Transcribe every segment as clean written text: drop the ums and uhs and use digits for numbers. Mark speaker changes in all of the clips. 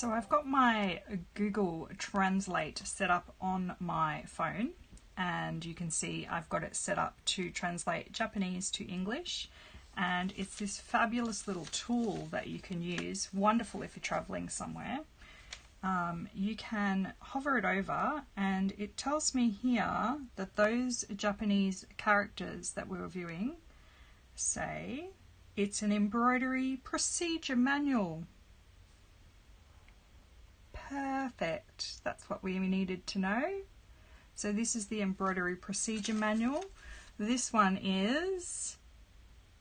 Speaker 1: So I've got my Google Translate set up on my phone, and you can see I've got it set up to translate Japanese to English, and it's this fabulous little tool that you can use, wonderful if you're traveling somewhere. You can hover it over and it tells me here that those Japanese characters that we were viewing say it's an embroidery procedure manual. Perfect, that's what we needed to know. So this is the embroidery procedure manual. This one is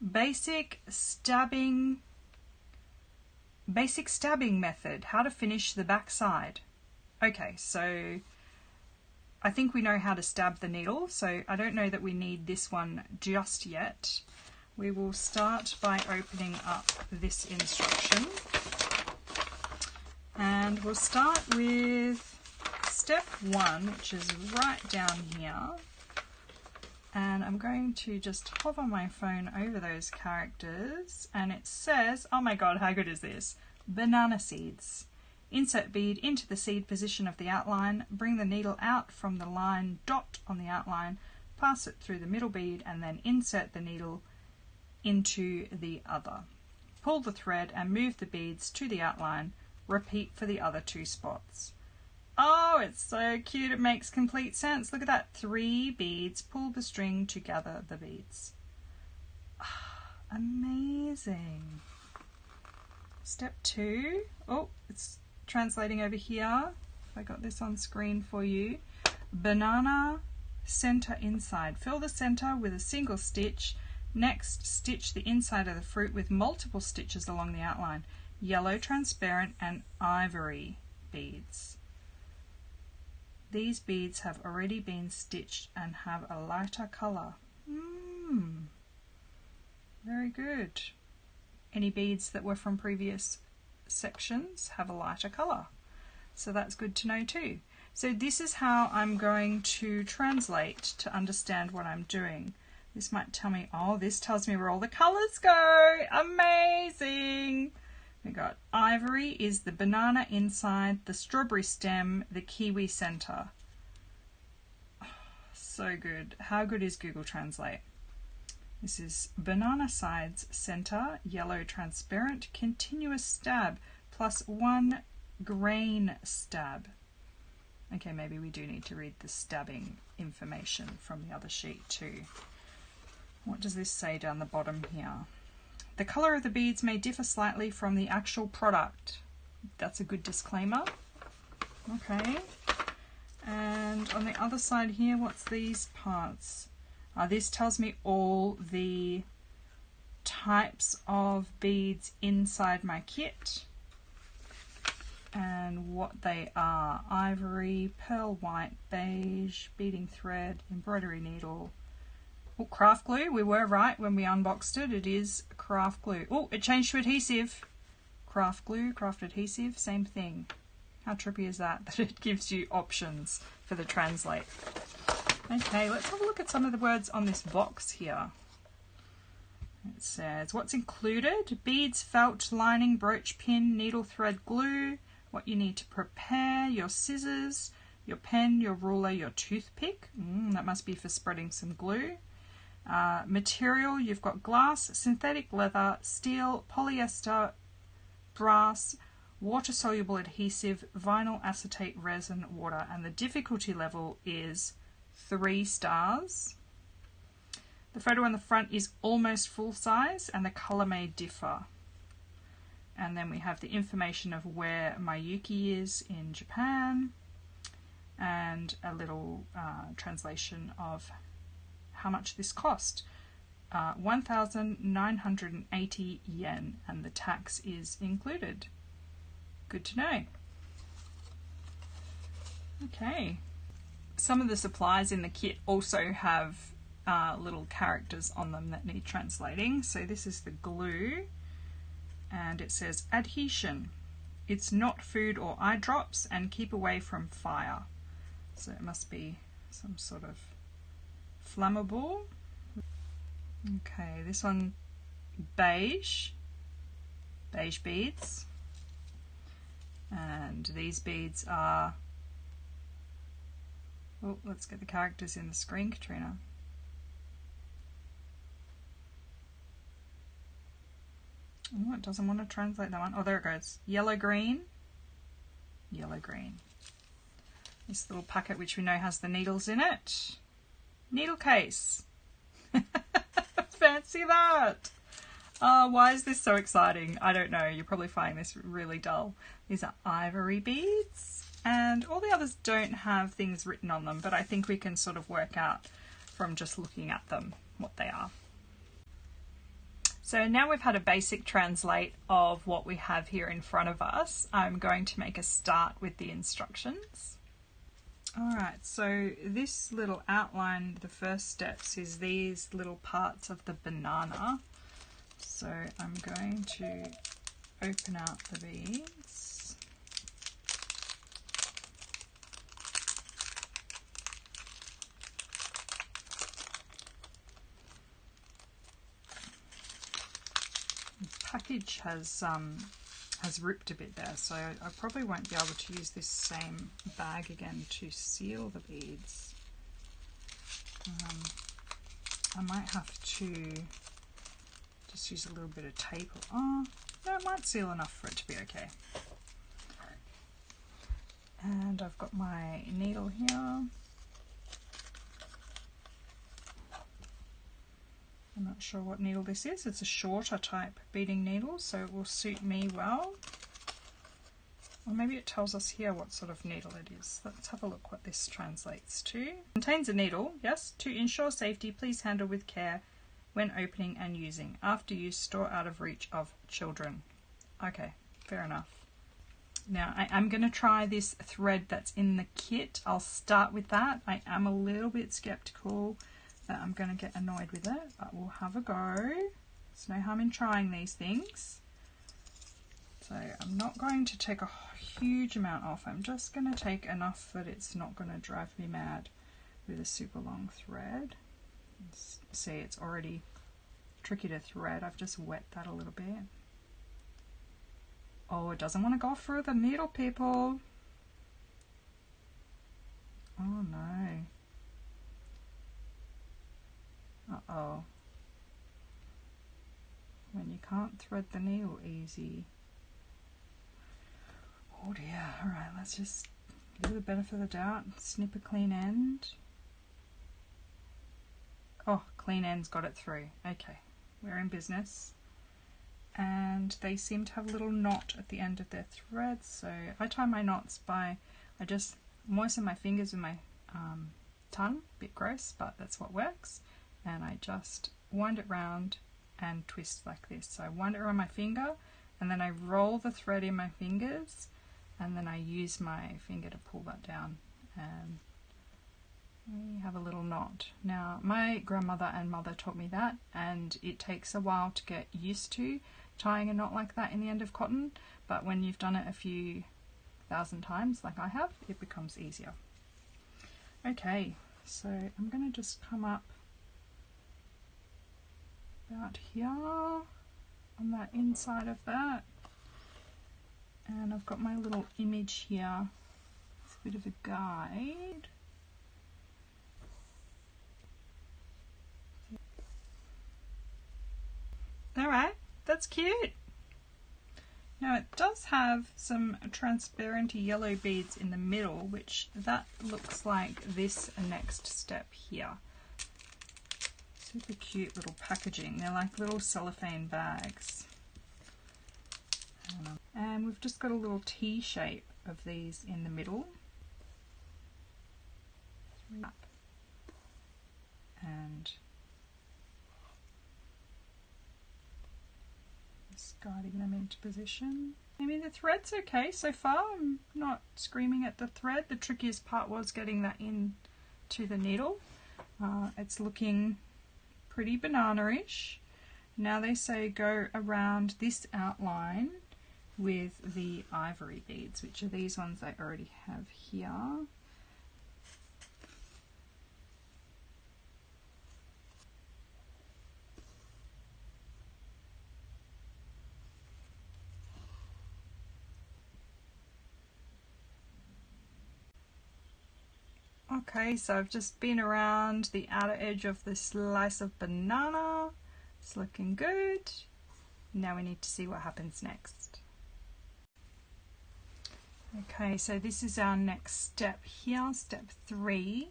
Speaker 1: basic stabbing method, how to finish the back side. Okay, so I think we know how to stab the needle, so I don't know that we need this one just yet. We will start by opening up this instruction, and we'll start with step 1, which is right down here. And I'm going to just hover my phone over those characters, and it says, oh my god, how good is this? Banana seeds. Insert bead into the seed position of the outline, bring the needle out from the line dot on the outline, pass it through the middle bead, and then insert the needle into the other. Pull the thread and move the beads to the outline. Repeat for the other 2 spots. Oh, it's so cute, it makes complete sense. Look at that, 3 beads, pull the string to gather the beads. Amazing. Step 2, oh, it's translating over here. I got this on screen for you. Banana center inside. Fill the center with a single stitch. Next, stitch the inside of the fruit with multiple stitches along the outline. Yellow, transparent, and ivory beads. These beads have already been stitched and have a lighter colour. Very good. Any beads that were from previous sections have a lighter colour. So that's good to know too. So this is how I'm going to translate to understand what I'm doing. This might tell me, oh, this tells me where all the colours go. Amazing! We got ivory is the banana inside, the strawberry stem, the kiwi center. Oh, so good. How good is Google Translate? This is banana sides center, yellow transparent, continuous stab, plus 1 grain stab. Okay, maybe we do need to read the stabbing information from the other sheet too. What does this say down the bottom here? The colour of the beads may differ slightly from the actual product. That's a good disclaimer. Okay. And on the other side here, what's these parts? This tells me all the types of beads inside my kit and what they are. Ivory, pearl white, beige, beading thread, embroidery needle. Oh, craft glue, we were right when we unboxed it. It is craft glue. Oh, it changed to adhesive. Craft glue, craft adhesive, same thing. How trippy is that? That it gives you options for the translate. Okay, let's have a look at some of the words on this box here. It says, what's included? Beads, felt, lining, brooch, pin, needle, thread, glue. What you need to prepare, your scissors, your pen, your ruler, your toothpick. That must be for spreading some glue. Material, you've got glass, synthetic leather, steel, polyester, brass, water-soluble adhesive, vinyl acetate resin, water, and the difficulty level is 3 stars. The photo on the front is almost full size and the colour may differ. And then we have the information of where Miyuki is in Japan and a little translation of how much this cost. 1,980 yen, and the tax is included. Good to know. Okay. Some of the supplies in the kit also have little characters on them that need translating. So this is the glue, and it says adhesion. It's not food or eye drops, and keep away from fire. So it must be some sort of flammable. Okay, this one, beige beads. And these beads are, oh, let's get the characters in the screen, Katrina. Oh, it doesn't want to translate that one. Oh, there it goes. Yellow green, yellow green. This little packet, which we know has the needles in it. Needle case. Fancy that. Oh, why is this so exciting? I don't know. You're probably finding this really dull. These are ivory beads, and all the others don't have things written on them, but I think we can sort of work out from just looking at them what they are. So now we've had a basic translate of what we have here in front of us. I'm going to make a start with the instructions. Alright, so this little outline, the first steps, is these little parts of the banana. So I'm going to open out the beads. The package has ripped a bit there, so I probably won't be able to use this same bag again to seal the beads. I might have to just use a little bit of tape. Oh, no, it might seal enough for it to be okay. And I've got my needle here. I'm not sure what needle this is. It's a shorter type beading needle, so it will suit me well. Or maybe it tells us here what sort of needle it is. Let's have a look what this translates to. Contains a needle, yes. To ensure safety, please handle with care when opening and using. After use, store out of reach of children. Okay, fair enough. Now I am going to try this thread that's in the kit. I'll start with that. I am a little bit skeptical that I'm going to get annoyed with it, but we'll have a go. There's no harm in trying these things. So I'm not going to take a huge amount off. I'm just going to take enough that it's not going to drive me mad with a super long thread. See, it's already tricky to thread. I've just wet that a little bit. Oh, it doesn't want to go through the needle, people. Oh no. Uh-oh. When you can't thread the needle easy. Oh dear. Alright, let's just give it the benefit of the doubt. Snip a clean end. Oh, clean end's got it through. Okay, we're in business. And they seem to have a little knot at the end of their threads, so I tie my knots by, I just moisten my fingers with my tongue, a bit gross, but that's what works, and I just wind it round and twist like this. So I wind it around my finger, and then I roll the thread in my fingers, and then I use my finger to pull that down, and we have a little knot. Now, my grandmother and mother taught me that, and it takes a while to get used to tying a knot like that in the end of cotton, but when you've done it a few thousand times like I have, it becomes easier. Okay, so I'm going to just come up about here on that inside of that, and I've got my little image here. It's a bit of a guide. Alright, that's cute. Now it does have some transparent yellow beads in the middle, which that looks like this next step here. Super cute little packaging. They're like little cellophane bags. And we've just got a little T shape of these in the middle. And guiding them into position. I mean, the thread's okay so far. I'm not screaming at the thread. The trickiest part was getting that in to the needle. It's looking pretty banana-ish. Now they say go around this outline with the ivory beads, which are these ones I already have here. Okay, so I've just been around the outer edge of this slice of banana. It's looking good. Now we need to see what happens next. Okay, so this is our next step here, step 3.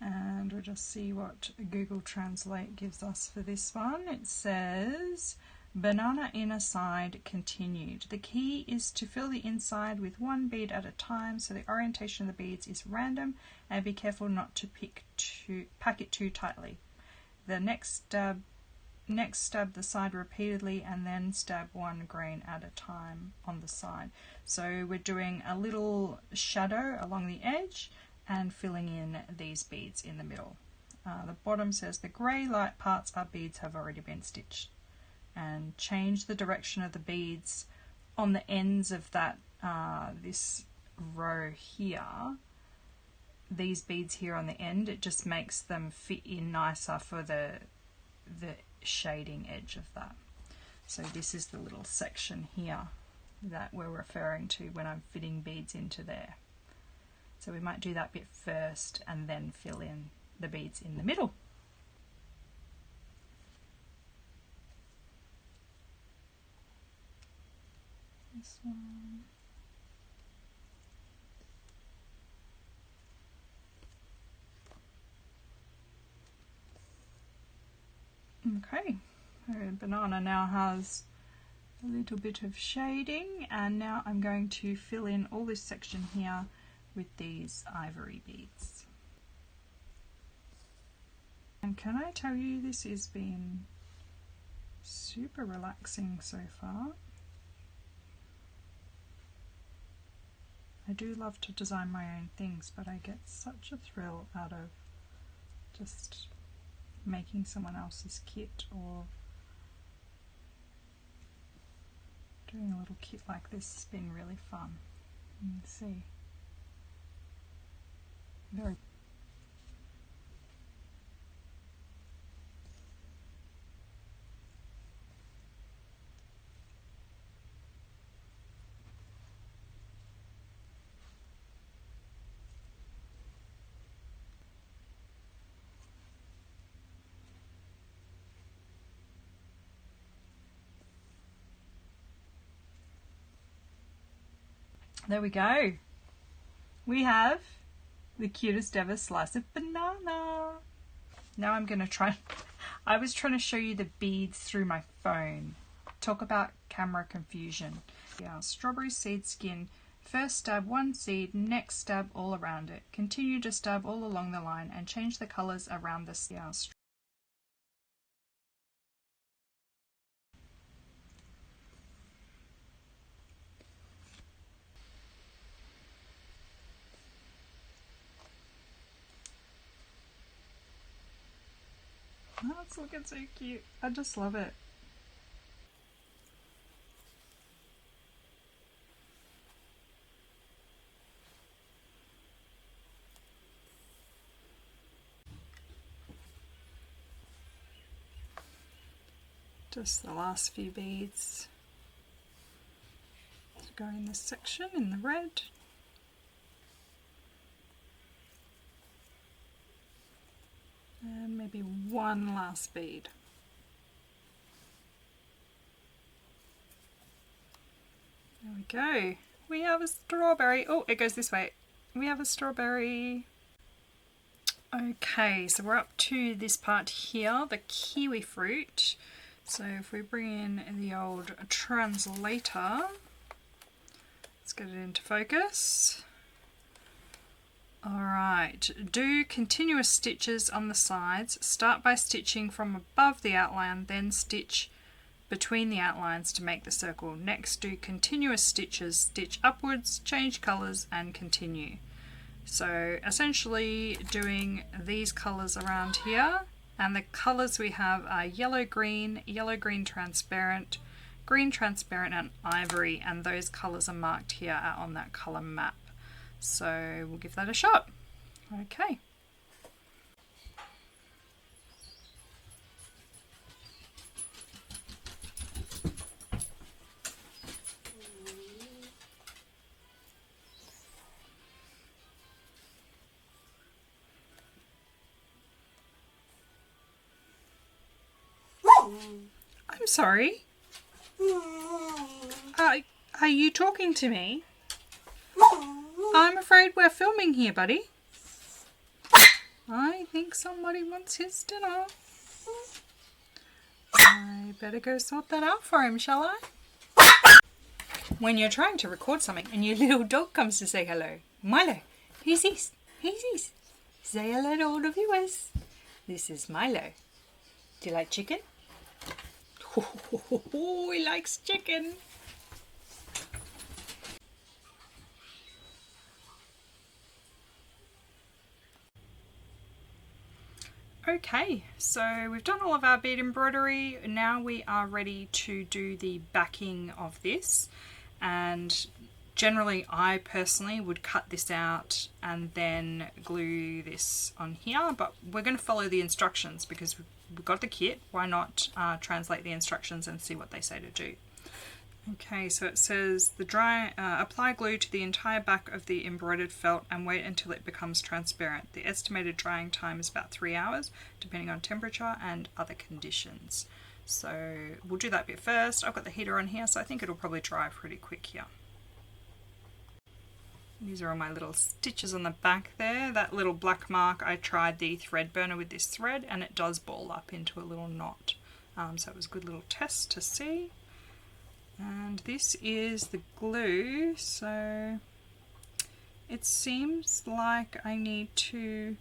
Speaker 1: And we'll just see what Google Translate gives us for this one. It says, banana inner side continued. The key is to fill the inside with one bead at a time, so the orientation of the beads is random, and be careful not to pack it too tightly. The next stab the side repeatedly, and then stab one grain at a time on the side. So we're doing a little shadow along the edge and filling in these beads in the middle. The bottom says the grey light parts of beads have already been stitched. And change the direction of the beads on the ends of that this row here. These beads here on the end, it just makes them fit in nicer for the shading edge of that. So this is the little section here that we're referring to when I'm fitting beads into there. So we might do that bit first and then fill in the beads in the middle. This one. Okay, so banana now has a little bit of shading, and now I'm going to fill in all this section here with these ivory beads. And can I tell you, this has been super relaxing so far. I do love to design my own things, but I get such a thrill out of just making someone else's kit or doing a little kit like this. Has been really fun. You can see. Very. There we go. We have the cutest ever slice of banana. Now I'm going to try. I was trying to show you the beads through my phone. Talk about camera confusion. Yeah, strawberry seed skin. First stab one seed, next stab all around it. Continue to stab all along the line and change the colours around the Oh, it's looking so cute. I just love it. Just the last few beads to go in this section in the red. And maybe one last bead. There we go. We have a strawberry. Oh, it goes this way. We have a strawberry. Okay, so we're up to this part here, the kiwi fruit. So if we bring in the old translator, let's get it into focus. Alright, do continuous stitches on the sides. Start by stitching from above the outline, then stitch between the outlines to make the circle. Next, do continuous stitches, stitch upwards, change colours and continue. So essentially doing these colours around here, and the colours we have are yellow green transparent, green transparent and ivory, and those colours are marked here on that colour map. So we'll give that a shot. Okay. I'm sorry. Are you talking to me? I'm afraid we're filming here, buddy. I think somebody wants his dinner. I better go sort that out for him, shall I? When you're trying to record something and your little dog comes to say hello. Milo, who's this? Who's this? Say hello to all the viewers. This is Milo. Do you like chicken? Oh, he likes chicken. Okay, so we've done all of our bead embroidery. Now we are ready to do the backing of this, and generally I personally would cut this out and then glue this on here, but we're going to follow the instructions because we've got the kit. Why not translate the instructions and see what they say to do. Okay, so it says apply glue to the entire back of the embroidered felt and wait until it becomes transparent. The estimated drying time is about 3 hours, depending on temperature and other conditions. So we'll do that bit first. I've got the heater on here, so I think it'll probably dry pretty quick here. These are all my little stitches on the back there. That little black mark, I tried the thread burner with this thread and it does ball up into a little knot. So it was a good little test to see. And this is the glue, so it seems like I need to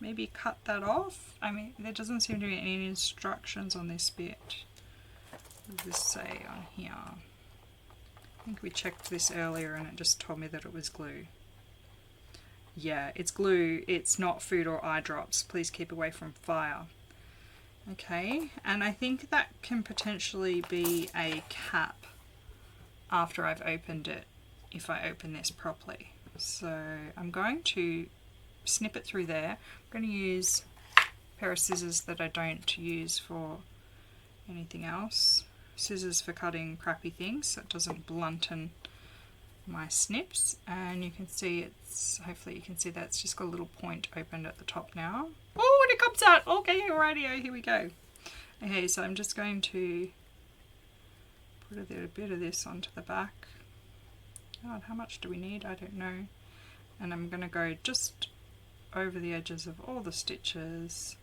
Speaker 1: maybe cut that off. I mean, there doesn't seem to be any instructions on this bit. What does this say on here? I think we checked this earlier and it just told me that it was glue. Yeah, it's glue. It's not food or eye drops. Please keep away from fire. Okay, and I think that can potentially be a cap after I've opened it, if I open this properly. So I'm going to snip it through there. I'm going to use a pair of scissors that I don't use for anything else. Scissors for cutting crappy things so it doesn't blunten my snips, and you can see it's, hopefully you can see that it's just got a little point opened at the top now. Oh, and it comes out! Okay, alrighty, here we go. Okay, so I'm just going to put a little bit of this onto the back. God, how much do we need? I don't know. And I'm going to go just over the edges of all the stitches.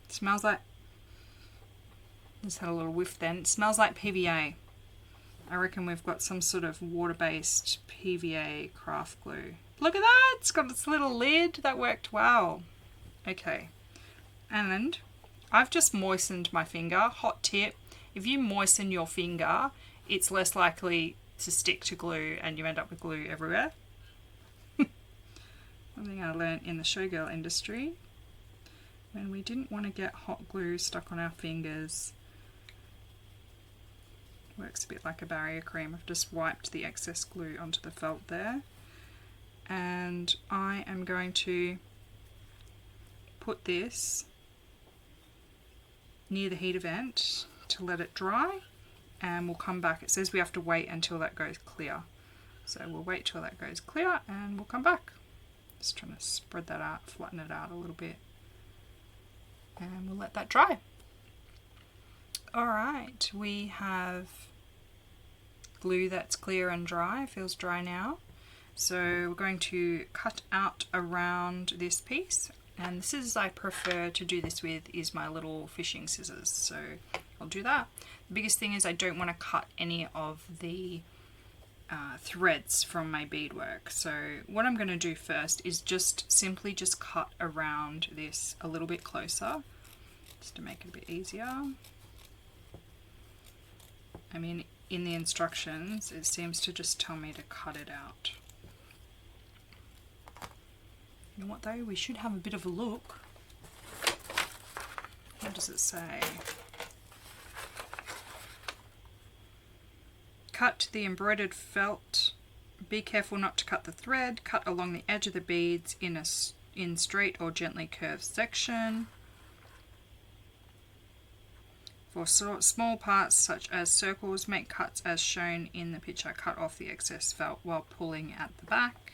Speaker 1: It smells like, just had a little whiff then. It smells like PVA. I reckon we've got some sort of water-based PVA craft glue. Look at that! It's got its little lid. That worked well. Okay. And I've just moistened my finger. Hot tip. If you moisten your finger, it's less likely to stick to glue and you end up with glue everywhere. One thing I learned in the showgirl industry. When we didn't want to get hot glue stuck on our fingers. Works a bit like a barrier cream. I've just wiped the excess glue onto the felt there. And I am going to put this near the heater vent to let it dry, and we'll come back. It says we have to wait until that goes clear. So we'll wait till that goes clear and we'll come back. Just trying to spread that out, flatten it out a little bit. And we'll let that dry. Alright, we have glue that's clear and dry, feels dry now. So we're going to cut out around this piece, and the scissors I prefer to do this with is my little fishing scissors, so I'll do that. The biggest thing is I don't want to cut any of the threads from my beadwork. So what I'm going to do first is simply cut around this a little bit closer, just to make it a bit easier. I mean, in the instructions, it seems to just tell me to cut it out. You know what though? We should have a bit of a look. What does it say? Cut the embroidered felt. Be careful not to cut the thread. Cut along the edge of the beads in straight or gently curved section. For small parts such as circles, make cuts as shown in the picture. Cut off the excess felt while pulling at the back.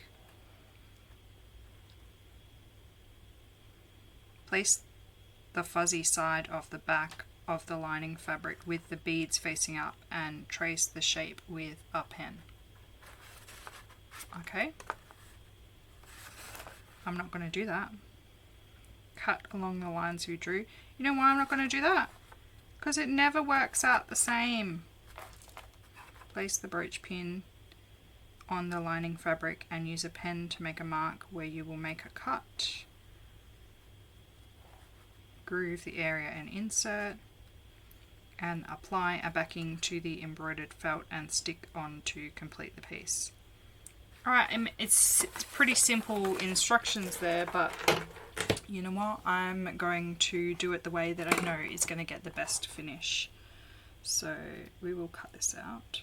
Speaker 1: Place the fuzzy side of the back of the lining fabric with the beads facing up and trace the shape with a pen. Okay, I'm not going to do that. Cut along the lines you drew. You know why I'm not going to do that? Because it never works out the same. Place the brooch pin on the lining fabric and use a pen to make a mark where you will make a cut. Groove the area and insert, and apply a backing to the embroidered felt and stick on to complete the piece. Alright, it's pretty simple instructions there, but you know what? I'm going to do it the way that I know is going to get the best finish. So we will cut this out.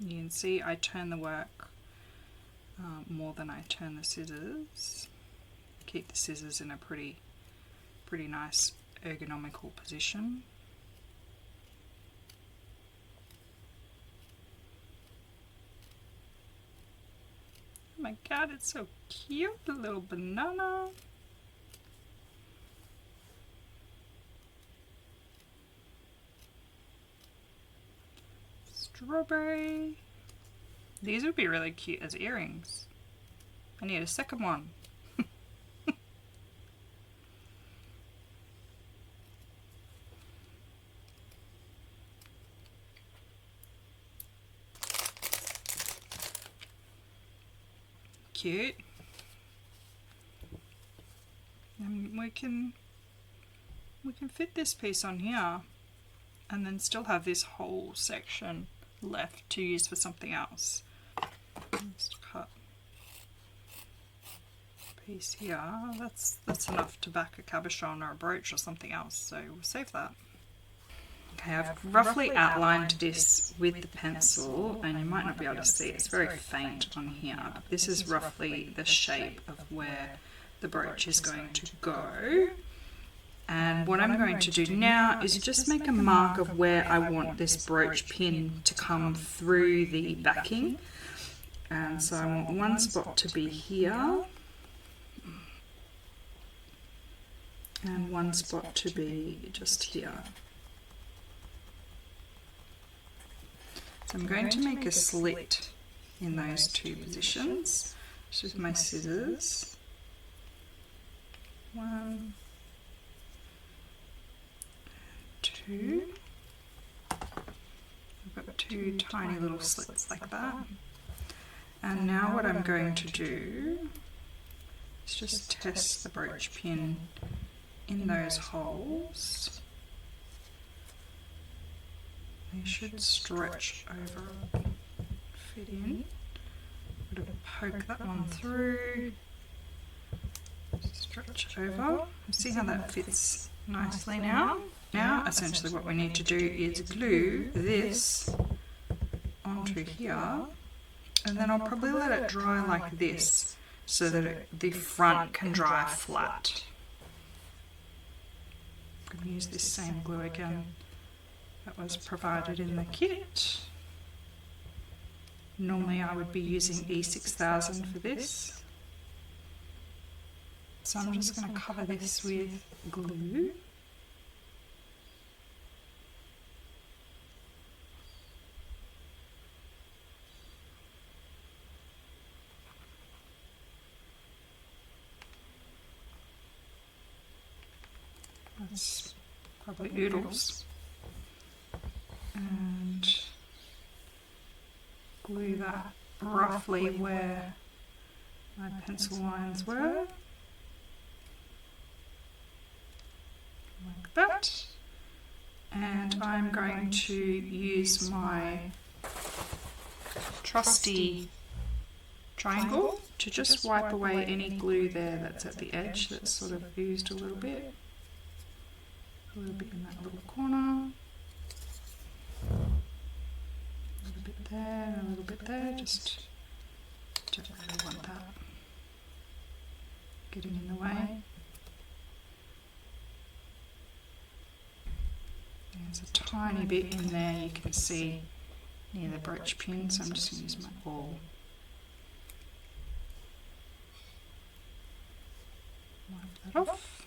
Speaker 1: You can see I turn the work more than I turn the scissors. Keep the scissors in a pretty nice ergonomical position. Oh my god, it's so cute, the little banana. Strawberry. These would be really cute as earrings. I need a second one. Cute. And we can fit this piece on here and then still have this whole section left to use for something else. Just cut a piece here. That's enough to back a cabochon or a brooch or something else, so we'll save that. Okay, I've roughly outlined this with the pencil, and you might not be able to see, it's very faint on here, but this is roughly the shape of where the brooch is going to go. And what I'm going to do now is just make a mark of where I want this brooch pin to come through the backing. And so I want one spot to be here, and one spot to be just here. So I'm going to make a slit in those two positions, just with my scissors. One, two. I've got two tiny little slits like that. And now what I'm going to do is just test the brooch pin in those holes. They should stretch over, fit in. I'm going to poke that one through, stretch over. See how that fits nicely now? Now essentially what we need to do is glue this onto here, and then I'll probably let it dry like this so that the front can dry flat. I'm going to use this same glue again that was provided in the kit. Normally I would be using E6000 for this. So I'm just going to cover this with glue. That's probably oodles. And glue that roughly where my pencil lines were, like that. And I'm going to use my trusty triangle to just wipe away any glue there that's at the edge that's sort of oozed a little bit in that little corner. A little bit there and a little bit there, just don't really want that getting in the way. There's a tiny bit in there you can see near the brooch pin, so I'm just going to use my ball. that off.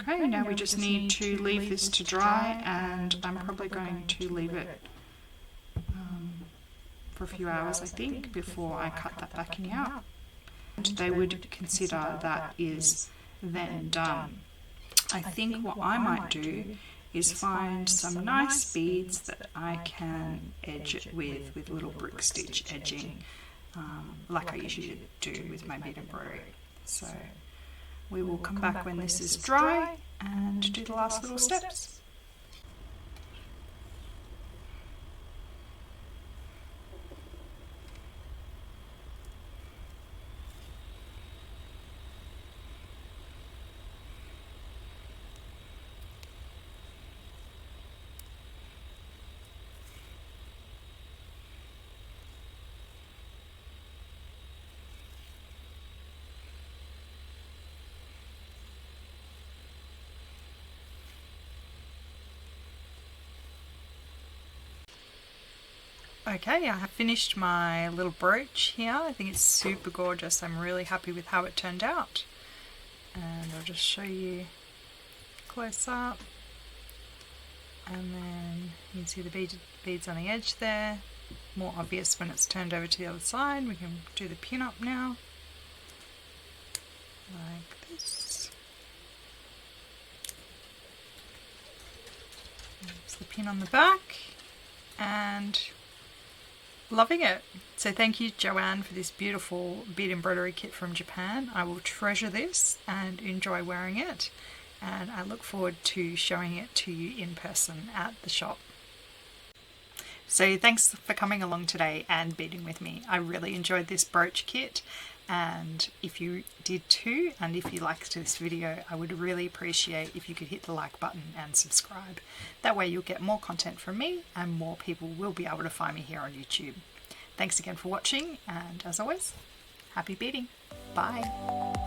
Speaker 1: Okay, now we just need to leave this to dry, and I'm probably going to leave it for a few hours, I think, before I cut that backing out. And they would consider that is then done. I think what I might do is find some nice beads that I can edge it with little brick stitch edging, like I usually do with my bead embroidery. So we will come back when this is dry and do the last little steps. Okay, I have finished my little brooch here. I think it's super gorgeous. I'm really happy with how it turned out. And I'll just show you close up. And then you can see the beads on the edge there. More obvious when it's turned over to the other side. We can do the pin up now. Like this. There's the pin on the back. And loving it. So thank you, Joanne, for this beautiful bead embroidery kit from Japan. I will treasure this and enjoy wearing it, and I look forward to showing it to you in person at the shop. So thanks for coming along today and beading with me. I really enjoyed this brooch kit, and if you did too, and if you liked this video, I would really appreciate if you could hit the like button and subscribe. That way you'll get more content from me and more people will be able to find me here on YouTube. Thanks again for watching, and as always, happy beading. Bye.